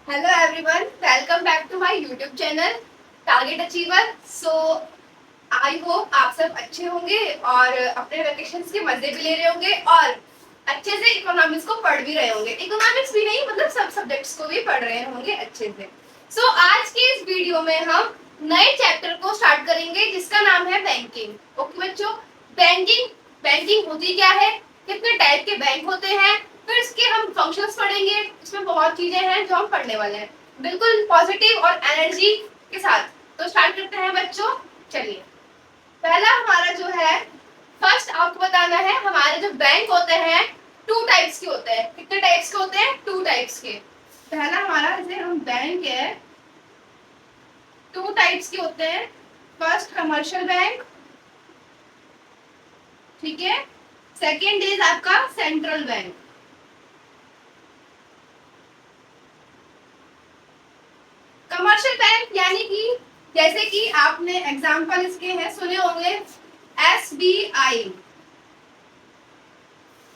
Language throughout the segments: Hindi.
Hello everyone, welcome back to my YouTube channel target achiever. I hope आप सब अच्छे होंगे और अपने वेकेशंस के मजे भी ले रहे होंगे और अच्छे से इकोनॉमिक्स को पढ़ भी रहे होंगे। इकोनॉमिक्स भी नहीं, मतलब सब सब्जेक्ट्स को भी पढ़ रहे होंगे अच्छे से। आज के इस वीडियो में हम नए चैप्टर को स्टार्ट करेंगे जिसका नाम है बैंकिंग। ओके बच्चों, बैंकिंग बैंकिंग होती क्या है, कितने टाइप के बैंक होते हैं, फिर इसके हम फंक्शंस पढ़ेंगे। इसमें बहुत चीजें हैं जो हम पढ़ने वाले हैं, बिल्कुल पॉजिटिव और एनर्जी के साथ। तो स्टार्ट करते हैं बच्चों, चलिए। पहला हमारा जो है, फर्स्ट आपको बताना है, हमारे जो बैंक होते हैं टू टाइप्स के होते हैं। कितने टाइप्स के होते हैं? टू टाइप्स के। पहला हमारा जैसे हम बैंक है, टू टाइप्स के होते हैं। फर्स्ट कमर्शियल बैंक, ठीक है। सेकेंड इज आपका सेंट्रल बैंक। कमर्शियल बैंक यानी कि जैसे कि आपने एग्जांपल इसके हैं सुने होंगे, SBI,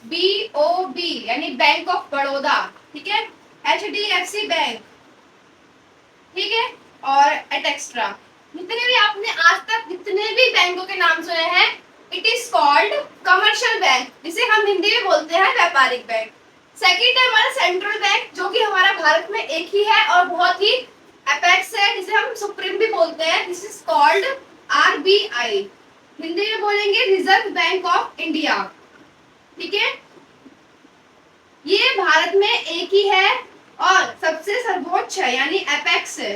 BOB यानी बैंक ऑफ बड़ौदा, ठीक है, HDFC बैंक, ठीक है, और एटेक्स्ट्रा। जितने भी आपने आज तक जितने भी बैंकों के नाम सुने हैं, it is called commercial bank, जिसे हम हिंदी में बोलते हैं व्यापारिक बैंक। सेकेंड है हमारा सेंट्रल बैंक, जो कि हमारा भारत में एक ही है और बहुत ही अपेक्स है, जिसे हम सुप्रीम भी बोलते हैं। This is called RBI, Hindi में बोलेंगे रिजर्व बैंक ऑफ इंडिया, ठीक है। ये भारत में एक ही है और सबसे सर्वोच्च है, यानी अपेक्स है।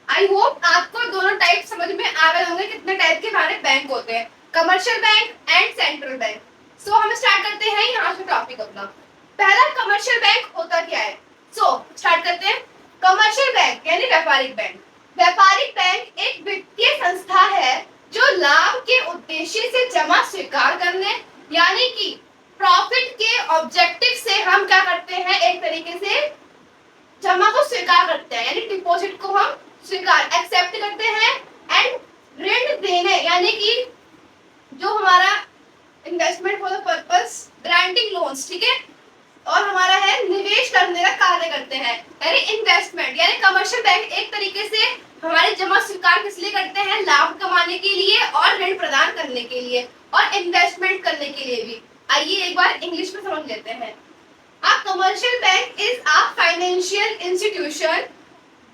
आई होप आपको दोनों टाइप समझ में आ गए होंगे, कितने टाइप के हमारे बैंक होते हैं, commercial bank and central bank. हम स्टार्ट करते हैं यहाँ से टॉपिक अपना। पहला कमर्शियल बैंक होता क्या है? स्टार्ट करते हैं। कमर्शियल बैंक यानी व्यापारिक बैंक। व्यापारिक बैंक एक वित्तीय संस्था है जो लाभ के उद्देश्य से जमा स्वीकार करने, यानी कि प्रॉफिट के ऑब्जेक्टिव से हम क्या करते हैं, एक तरीके से जमा को स्वीकार करते हैं, यानी डिपॉजिट को हम स्वीकार एक्सेप्ट करते हैं। एंड ऋण देने यानी कि जो हमारा investment for the purpose granting loans, ठीक है, और हमारा है निवेश करने का कार्य करते हैं, यानी इन्वेस्टमेंट। यानी कमर्शियल बैंक एक तरीके से हमारे जमा स्वीकार किस लिए करते हैं, लाभ कमाने के लिए और ऋण प्रदान करने के लिए और इन्वेस्टमेंट करने के लिए भी। आइए एक बार इंग्लिश में समझ लेते हैं। A commercial bank is a financial institution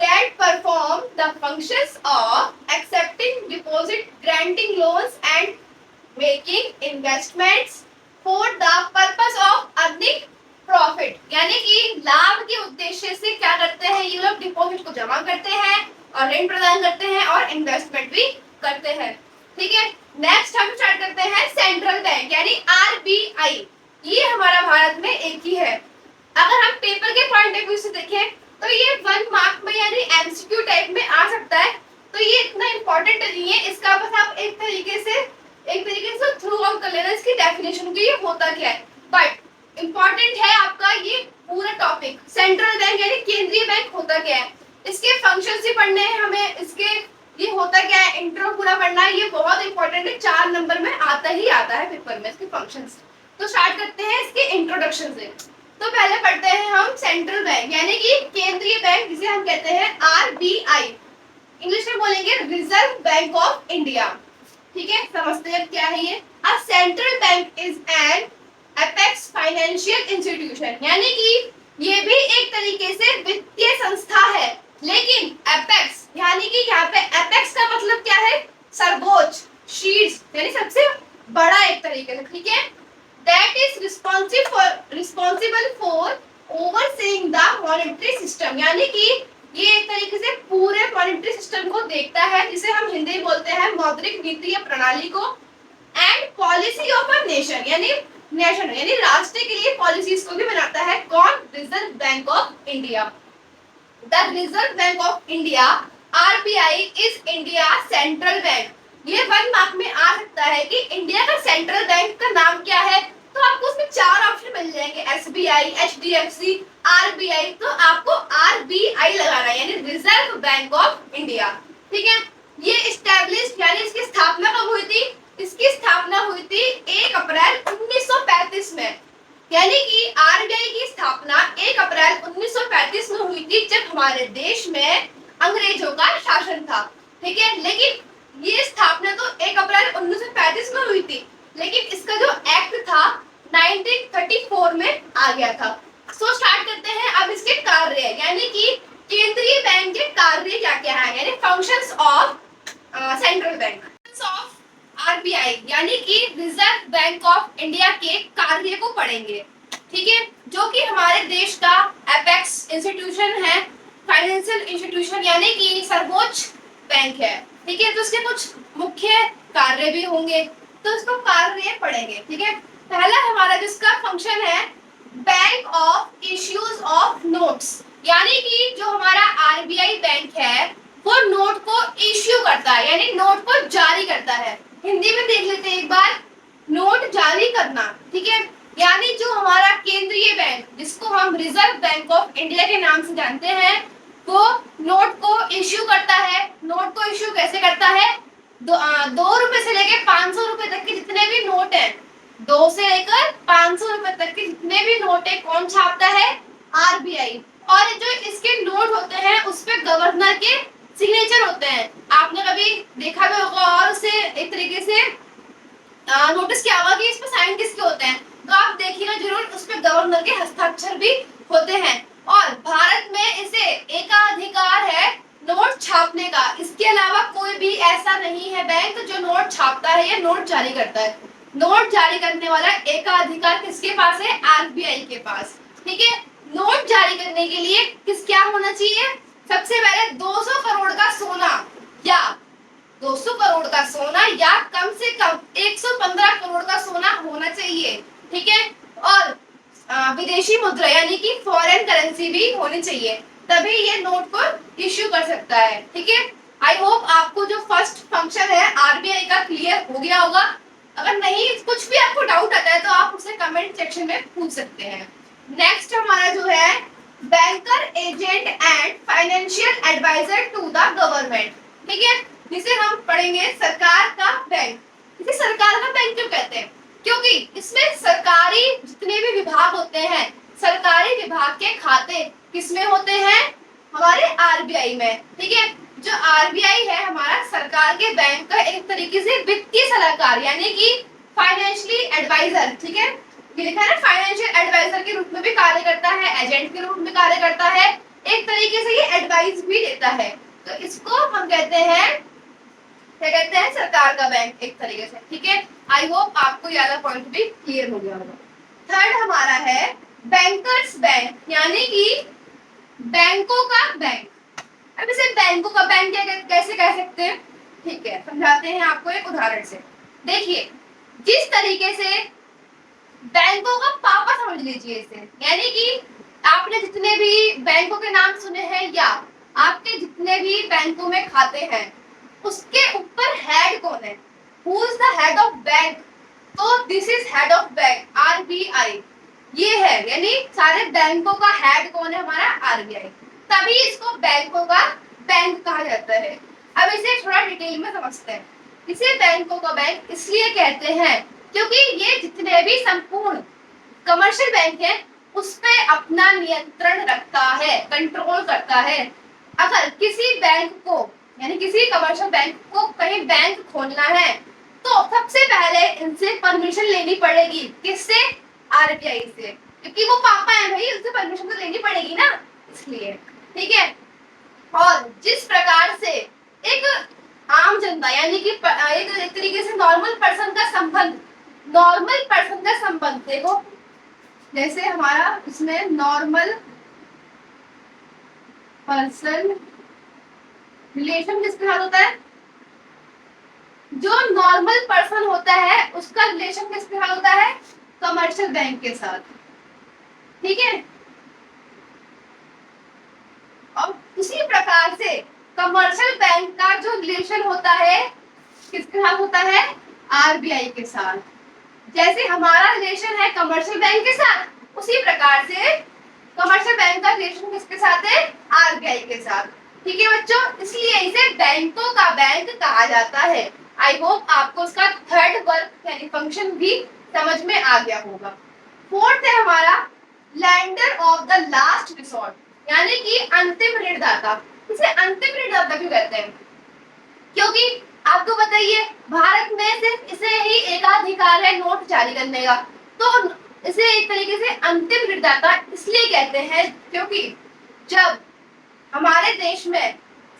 that perform the functions of accepting deposit, granting loans and making investments for the purpose of earning profit। यानी कि लाभ के उद्देश्य से क्या करते हैं, ये लोग डिपॉजिट को जमा करते हैं और ऋण प्रदान करते हैं और इन्वेस्टमेंट भी करते हैं, ठीक है। नेक्स्ट हम स्टार्ट करते हैं सेंट्रल बैंक यानी RBI। ये हमारा भारत में एक ही है। अगर हम पेपर के पॉइंट ऑफ व्यू से देखें तो ये 1 मार्क में यानी एमसीक्यू टाइप में आ सकता है, तो ये इतना इंपॉर्टेंट नहीं है। इसका बस आप एक तरीके से थ्रू आउट कर लेना इसकी डेफिनेशन की, ये होता क्या है। बट इंपॉर्टेंट है आपका ये पूरा टॉपिक। सेंट्रल बैंक यानी केंद्रीय बैंक होता क्या है, इसके फंक्शंस भी पढ़ने हैं हमें, इसके ये होता क्या है, इंट्रो पूरा पढ़ना है, ये बहुत इंपॉर्टेंट है, 4 नंबर में आता ही आता है पेपर में इसके फंक्शंस। तो स्टार्ट करते हैं इसके इंट्रोडक्शन से। तो पहले पढ़ते हैं हम सेंट्रल बैंक यानी कि केंद्रीय बैंक, जिसे हम कहते हैं RBI, इंग्लिश में बोलेंगे रिजर्व बैंक ऑफ इंडिया, ठीक है। समझते हैं क्या है ये। A central bank is an apex financial institution, यानी कि ये भी एक तरीके से वित्तीय संस्था है, लेकिन अपेक्स यानी कि यहाँ पे अपेक्स का मतलब क्या है, सर्वोच्च, शीर्ष, यानी सबसे बड़ा एक तरीके से, ठीक है। That is responsible for overseeing the monetary system, यानी कि ये एक तरीके से पूरे मॉनेटरी सिस्टम को देखता है, जिसे हम हिंदी में बोलते हैं मौद्रिक नीति प्रणाली को। And policy of a nation यानी नेशन यानी राष्ट्र के लिए पॉलिसीज को भी बनाता है। कौन? Reserve bank of India. The reserve bank of India RBI is India central bank. ये 1 मार्क में आ सकता है कि इंडिया का सेंट्रल बैंक का नाम क्या है, तो आपको उसमें 4 ऑप्शन मिल जाएंगे, SBI, HDFC, RBI। तो आपको RBI लगाना है, यानी रिजर्व बैंक ऑफ इंडिया, ठीक है। ये इस्टेब्लिश यानी इसकी स्थापना कब हुई थी, इसकी स्थापना हुई थी 1 अप्रैल 1935 में, यानी कि RBI की स्थापना 1 हमारे देश में अंग्रेजों का शासन था, ठीक है। लेकिन ये स्थापना तो 1 अप्रैल 1935 में हुई थी, लेकिन इसका जो एक्ट था 1934 में आ गया था। सो स्टार्ट करते हैं अब इसके कार्य, यानी कि केंद्रीय बैंक के कार्य क्या क्या है, यानी functions of central bank of RBI, यानी कि रिजर्व बैंक ऑफ इंडिया के कार्य को पढ़ेंगे, ठीक है। जो कि हमारे देश का एपेक्स इंस्टीट्यूशन है, फाइनेंशियल इंस्टीट्यूशन, यानी कि सर्वोच्च बैंक है, ठीक है। तो इसके कुछ मुख्य कार्य भी होंगे, तो इसको कार्य पढ़ेंगे, ठीक है। पहला हमारा जिसका फंक्शन है bank of issues of notes, यानी कि जो हमारा आरबीआई बैंक है वो नोट को इश्यू करता है, यानी नोट को जारी करता है। हिंदी में देख लेते हैं एक बार, नोट जारी करना, ठीक है। यानी जो हमारा केंद्रीय बैंक, जिसको हम रिजर्व बैंक ऑफ इंडिया के नाम से जानते हैं, वो नोट को इश्यू करता है। नोट को इश्यू कैसे करता है, 2 रुपए से लेकर 500 रुपए तक के जितने भी नोट हैं, 2 से लेकर 500 रुपए तक के जितने भी नोट है कौन छापता है, आरबीआई। और जो इसके नोट होते हैं उस पे गवर्नर के सिग्नेचर होते हैं, आपने कभी देखा भी होगा, और उसे एक तरीके से नोटिस किया होगा कि इस पे साइन किसके होते हैं, तो आप देखिएगा जरूर उस पे गवर्नर के हस्ताक्षर भी होते हैं। और भारत में इसे एकाधिकार है नोट छापने का, इसके अलावा कोई भी ऐसा नहीं है बैंक जो नोट छापता है या नोट जारी करता है। नोट जारी करने वाला एकाधिकार किसके पास है, आरबीआई के पास, ठीक है। नोट जारी करने के लिए किस क्या होना चाहिए, सबसे पहले 200 करोड़ का सोना या 200 करोड़ का सोना या कम से कम 115 करोड़ का सोना होना चाहिए, ठीक है। और विदेशी मुद्रा यानी कि फॉरेन करेंसी भी होनी चाहिए, तभी ये नोट को इश्यू कर सकता है, ठीक है। आई होप आपको जो फर्स्ट फंक्शन है आरबीआई का क्लियर हो गया होगा। अगर नहीं कुछ भी आपको डाउट आता है तो आप उसे कमेंट सेक्शन में पूछ सकते हैं। नेक्स्ट हमारा जो है banker agent and financial adviser to the government, ठीक है, जिसे हम पढ़ेंगे सरकार का बैंक। इसे सरकार का बैंक क्यों कहते हैं, क्योंकि इसमें सरकारी जितने भी विभाग होते हैं, सरकारी विभाग के खाते किसमें होते हैं, हमारे आरबीआई में, ठीक है। जो आरबीआई है हमारा सरकार के बैंक का एक तरीके से वित्तीय सलाहकार, यानी कि फाइनेंशियली एडवाइजर, ठीक है। ये लिखा है ना, फाइनेंशियल एडवाइजर के रूप में भी कार्य करता है, एजेंट के रूप में कार्य करता है, एक तरीके से ये एडवाइस भी देता है। तो इसको हम कहते हैं, क्या कहते हैं, सरकार का बैंक एक तरीके से, ठीक है। आई होप आपको ये वाला पॉइंट भी क्लियर हो गया होगा। थर्ड हमारा है बैंकर्स बैंक, यानी कि बैंकों का बैंक। अब इसे बैंकों का बैंक क्या कैसे कह सकते हैं, ठीक है, समझाते हैं आपको एक उदाहरण से। देखिए जिस तरीके से बैंकों का पापा समझ लीजिए इसे, यानी कि आपने जितने भी बैंकों के नाम सुने हैं या आपके जितने भी बैंकों में खाते हैं, उसके ऊपर हेड कौन है, who is the head of bank, तो this is head of bank, RBI ये है, यानी सारे बैंकों का हेड कौन है, हमारा आरबीआई, तभी इसको बैंकों का बैंक कहा जाता है। अब इसे थोड़ा डिटेल में समझते हैं। इसे बैंकों का बैंक इसलिए कहते हैं क्योंकि ये जितने भी संपूर्ण कमर्शियल बैंक है उस पे अपना नियंत्रण रखता है, कंट्रोल करता है। अगर किसी बैंक को, यानी किसी कमर्शियल बैंक को कहीं बैंक खोलना है तो सबसे पहले इनसे परमिशन लेनी पड़ेगी, किससे, आरबीआई से, क्योंकि वो पापा है भाई, उससे परमिशन तो लेनी पड़ेगी ना, इसलिए, ठीक है। और जिस प्रकार से एक आम जनता यानी कि एक तरीके से नॉर्मल पर्सन का संबंध, नॉर्मल पर्सन का संबंध देखो, जैसे हमारा इसमें नॉर्मल पर्सन रिलेशन किसके साथ होता है, जो नॉर्मल पर्सन होता है उसका रिलेशन किसके साथ होता है, कमर्शियल बैंक के साथ, ठीक है। और उसी प्रकार से कमर्शियल बैंक का जो रिलेशन होता है किसके साथ होता है, आरबीआई के साथ। जैसे हमारा रिलेशन है कमर्शियल बैंक के साथ, उसी प्रकार से कमर्शियल बैंक का रिलेशन किसके साथ है, आरबीआई के साथ, ठीक है बच्चों। इसलिए इसे बैंकों का बैंक कहा जाता है। आई होप आपको उसका थर्ड वर्क यानी फंक्शन भी समझ में आ गया होगा। फोर्थ है हमारा lender of the last resort, यानी कि अंतिम ऋणदाता। इसे अंतिम ऋणदाता क्यों कहते हैं? क्योंकि आपको बताइए भारत में सिर्फ इसे ही एकाधिकार है नोट जारी करने का, तो इसे एक तरीके से अंतिम ऋणदाता इसलिए कहते हैं क्योंकि जब हमारे देश में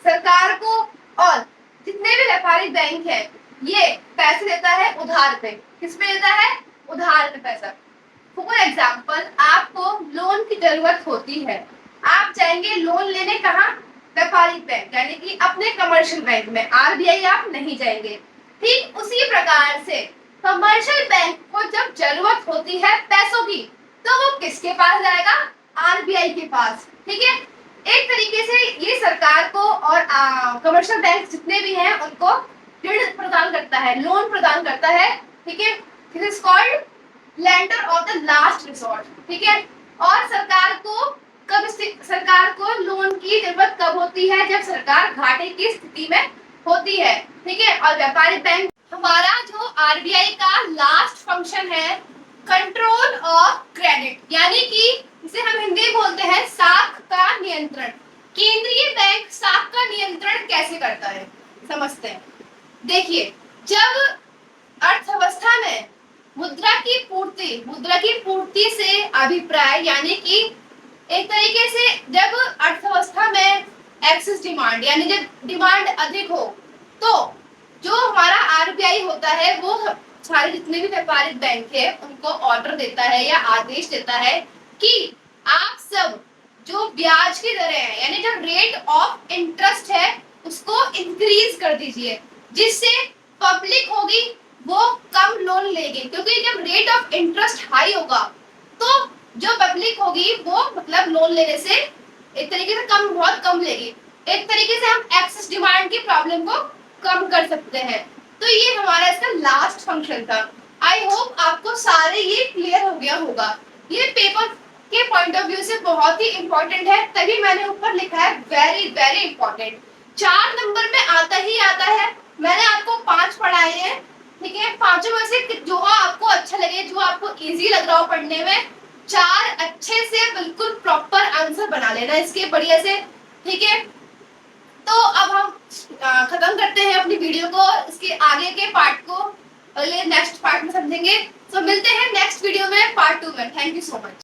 सरकार को और जितने भी व्यापारिक बैंक है ये पैसे देता है उधार पे। किस पे देता है? उधार पे पैसा। फॉर एग्जाम्पल आपको लोन की जरूरत होती है, आप जाएंगे लोन लेने कहाँ? व्यापारिक बैंक यानी कि अपने कमर्शियल बैंक में, आरबीआई आप नहीं जाएंगे। ठीक उसी प्रकार से कमर्शियल बैंक को जब जरूरत होती है पैसों की तो वो किसके पास जाएगा? आरबीआई के पास। ठीक है, एक तरीके से ये सरकार को और कमर्शियल बैंक जितने भी हैं उनको ऋण प्रदान करता है, लोन प्रदान करता है। ठीक है, this is called lender of the last resort. ठीक है, और सरकार को लोन की जरूरत कब होती है? जब सरकार घाटे की स्थिति में होती है। ठीक है, और व्यापारिक बैंक हमारा जो आरबीआई का लास्ट फंक्शन है कंट्रोल ऑफ क्रेडिट, यानी कि इसे हम हिंदी में बोलते हैं साख का नियंत्रण। केंद्रीय बैंक साख का नियंत्रण कैसे करता है समझते हैं। देखिए, जब अर्थव्यवस्था में मुद्रा की पूर्ति से अभिप्राय यानी कि एक तरीके से जब अर्थव्यवस्था में एक्सेस डिमांड यानी जब डिमांड अधिक हो तो जो हमारा आरबीआई होता है वो सारे जितने भी व्यापारिक बैंक है उनको ऑर्डर देता है या आदेश देता है कि आप सब जो ब्याज की दरें हैं यानी जो रेट ऑफ इंटरेस्ट है उसको इंक्रीज कर दीजिए, जिससे पब्लिक होगी वो कम लोन लेगी। क्योंकि जब रेट ऑफ इंटरेस्ट हाई होगा तो जो पब्लिक होगी वो मतलब लोन लेने से एक तरीके से बहुत कम लेगी। एक तरीके से हम एक्सेस डिमांड की प्रॉब्लम को कम कर सकते हैं। तो ये हमारा इसका लास्ट फंक्शन था। आई होप आपको सारे ये क्लियर हो गया होगा। ये पेपर के पॉइंट ऑफ व्यू से बहुत ही इंपॉर्टेंट है, तभी मैंने ऊपर लिखा है वेरी वेरी इंपॉर्टेंट। 4 नंबर में आता ही आता है। मैंने आपको 5 पढ़ाए हैं। ठीक है, पांचों में से जो आपको अच्छा लगे, जो आपको इजी लग रहा हो पढ़ने में, 4 अच्छे से बिल्कुल प्रॉपर आंसर बना लेना इसके बढ़िया से। ठीक है, तो अब हम खत्म करते हैं अपनी वीडियो को। इसके आगे के पार्ट को अगले नेक्स्ट पार्ट में समझेंगे। तो मिलते हैं नेक्स्ट वीडियो में पार्ट 2 में। Thank you so much.